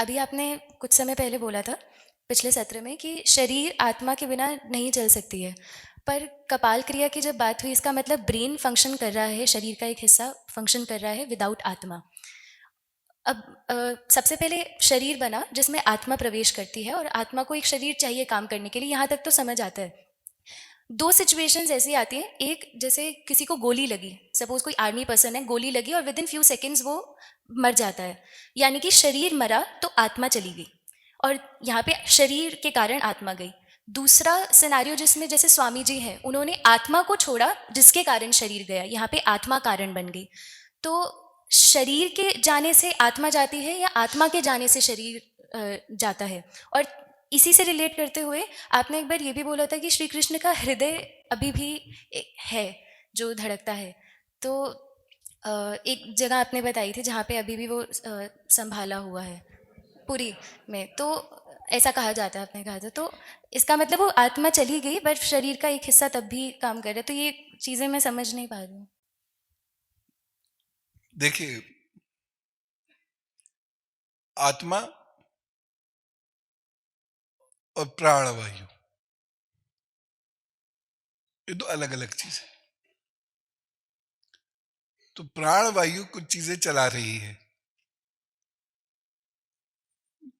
अभी आपने कुछ समय पहले बोला था पिछले सत्र में कि शरीर आत्मा के बिना नहीं चल सकती है, पर कपाल क्रिया की जब बात हुई, इसका मतलब ब्रेन फंक्शन कर रहा है, शरीर का एक हिस्सा फंक्शन कर रहा है विदाउट आत्मा। अब सबसे पहले शरीर बना जिसमें आत्मा प्रवेश करती है, और आत्मा को एक शरीर चाहिए काम करने के लिए, यहाँ तक तो समझ आता है। दो सिचुएशंस ऐसी आती हैं, एक जैसे किसी को गोली लगी, सपोज कोई आर्मी पर्सन है, गोली लगी और विद इन फ्यू सेकेंड्स वो मर जाता है, यानी कि शरीर मरा तो आत्मा चली गई, और यहाँ पे शरीर के कारण आत्मा गई। दूसरा सिनारियो जिसमें जैसे स्वामी जी हैं, उन्होंने आत्मा को छोड़ा जिसके कारण शरीर गया, यहाँ पे आत्मा कारण बन गई। तो शरीर के जाने से आत्मा जाती है या आत्मा के जाने से शरीर जाता है? और इसी से रिलेट करते हुए आपने एक बार ये भी बोला था कि श्री कृष्ण का हृदय अभी भी है जो धड़कता है। तो एक जगह आपने बताई थी जहाँ पे अभी भी वो संभाला हुआ है, पुरी में। तो ऐसा कहा जाता है, आपने कहा था, तो इसका मतलब वो आत्मा चली गई बट शरीर का एक हिस्सा तब भी काम कर रहा है। तो ये चीज़ें मैं समझ नहीं पा रही हूँ। देखिए, आत्मा और प्राणवायु ये दो अलग अलग चीज है। तो प्राणवायु कुछ चीजें चला रही है,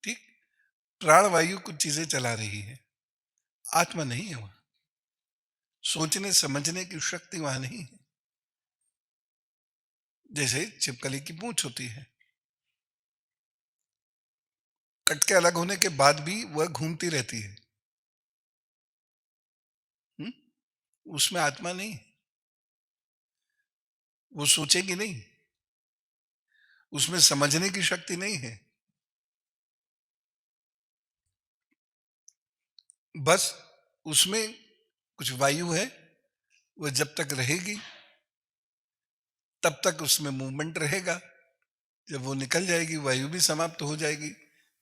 ठीक। प्राणवायु कुछ चीजें चला रही है, आत्मा नहीं है वहां। सोचने समझने की शक्ति वहां नहीं है। जैसे छिपकली की पूंछ होती है, कट के अलग होने के बाद भी वह घूमती रहती है। हुँ? उसमें आत्मा नहीं है, वो सोचेगी नहीं, उसमें समझने की शक्ति नहीं है। बस उसमें कुछ वायु है, वो जब तक रहेगी तब तक उसमें मूवमेंट रहेगा। जब वो निकल जाएगी, वायु भी समाप्त हो जाएगी,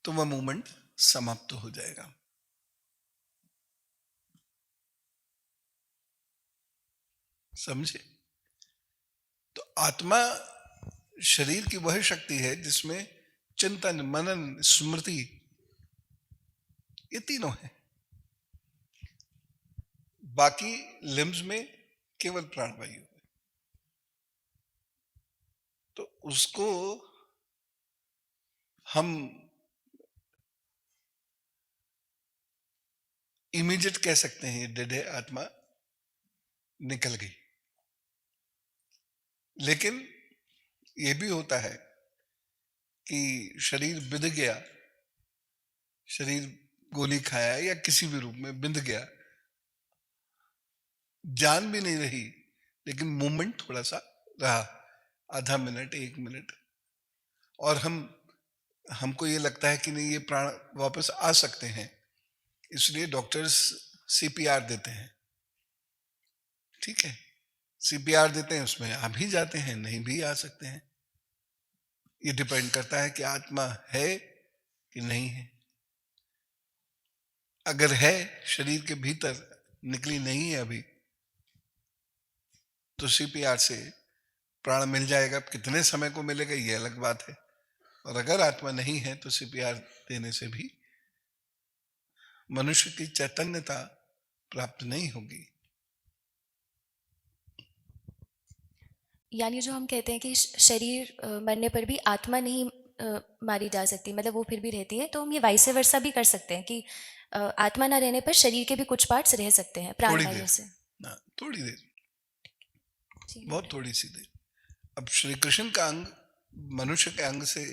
तो वह मूवमेंट समाप्त हो जाएगा। समझे? तो आत्मा शरीर की वह शक्ति है जिसमें चिंतन, मनन, स्मृति, ये तीनों है। बाकी लिम्स में केवल प्राणवायु है। तो उसको हम इमीडिएट कह सकते हैं, डेड है, आत्मा निकल गई। लेकिन यह भी होता है कि शरीर बिंध गया, शरीर गोली खाया या किसी भी रूप में बिंध गया, जान भी नहीं रही, लेकिन मूवमेंट थोड़ा सा रहा, आधा मिनट, 1 मिनट, और हमको ये लगता है कि नहीं, ये प्राण वापस आ सकते हैं, इसलिए डॉक्टर्स सीपीआर देते हैं। ठीक है, सीपीआर देते हैं, उसमें आ भी जाते हैं, नहीं भी आ सकते हैं। ये डिपेंड करता है कि आत्मा है कि नहीं है। अगर है, शरीर के भीतर, निकली नहीं है अभी, तो सीपीआर से प्राण मिल जाएगा। कितने समय को मिलेगा ये अलग बात है। और अगर आत्मा नहीं है तो सीपीआर देने से भी मनुष्य की चैतन्यता प्राप्त नहीं होगी। यानी जो हम कहते हैं कि शरीर मरने पर भी आत्मा नहीं मारी जा सकती, मतलब वो फिर भी रहती है, तो हम ये वाइस वर्सा भी कर सकते हैं कि आत्मा ना रहने पर शरीर के भी कुछ पार्ट्स रह सकते हैं थोड़ी प्राणवायु देर से। ना, थोड़ी देर, ठीक बहुत है। थोड़ी सी देर। अब श्री कृष्ण का अंग मनुष्य के अंग से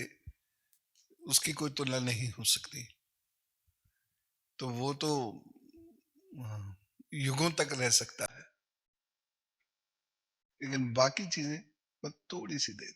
उसकी कोई तुलना नहीं हो सकती। तो वो तो युगों तक रह सकता है, लेकिन बाकी चीजें बस थोड़ी सी देर।